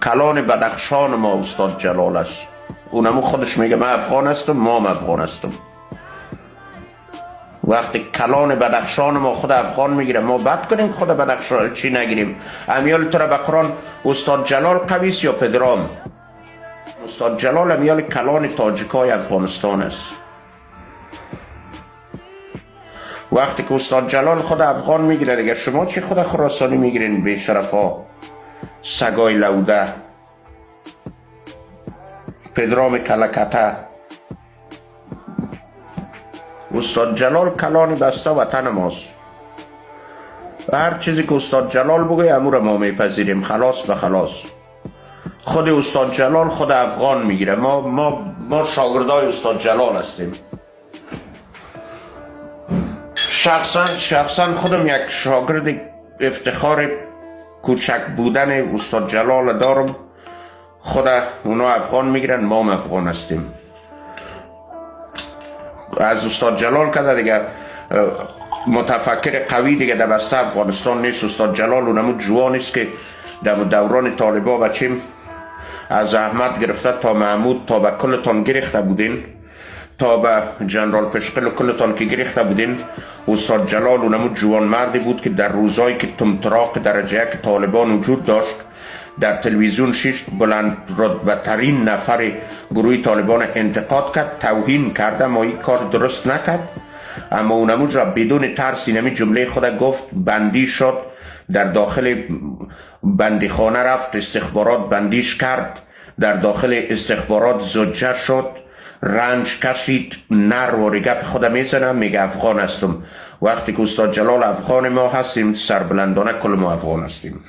کلان بدخشان ما استاد جلال است. اونمو خودش میگه من افغان هستم، ما هم افغان هستم. وقتی کلان بدخشان ما خود افغان میگیره، ما بد کنیم خود بدخشان چی نگیریم؟ امیال تر به قرآن استاد جلال قویس یا پدرام؟ استاد جلال امیال کلان تاجیکای افغانستان است. وقتی که استاد جلال خود افغان میگیره دیگه شما چی خود خراسانی میگیرین؟ بی شرفا، سگای لوده، پدرام کلکته. استاد جلال کلانی بسته وطن ماست. هر چیزی که استاد جلال بگه امور ما میپذیریم، خلاص به خلاص. خود استاد جلال خود افغان میگیره. ما شاگردای استاد جلال هستیم. شخصا خودم یک شاگرد افتخار کوچک بودن استاد جلال دارم. خود اونا افغان میگیرن، ما هم افغان هستیم. از استاد جلال کده دیگه متفکر قوی دیگه در بسته افغانستان نیست. استاد جلال اونمو جوان است که در دوران طالبا بچیم از احمد گرفته تا محمود تا به کلتان گرفته بودین، تا به جنرال پشقل کلتان که گرفته بودین. استاد جلال اونمو جوان مردی بود که در روزایی که تمطراق درجه یک طالبان وجود داشت در تلویزیون شش بلند رتبه ترین نفر گروه طالبان انتقاد کرد، توهین کرد، اما این کار درست نکرد. اما اونمو را بدون ترس اینمی جمله خود گفت، بندی شد، در داخل بندیخانه رفت، استخبارات بندیش کرد، در داخل استخبارات زجر شد، رنج کشید، نر و رگب خود میزنم، میگه افغان هستم. وقتی که استاد جلال افغان ما هستیم، سربلندانه کل ما افغان هستیم.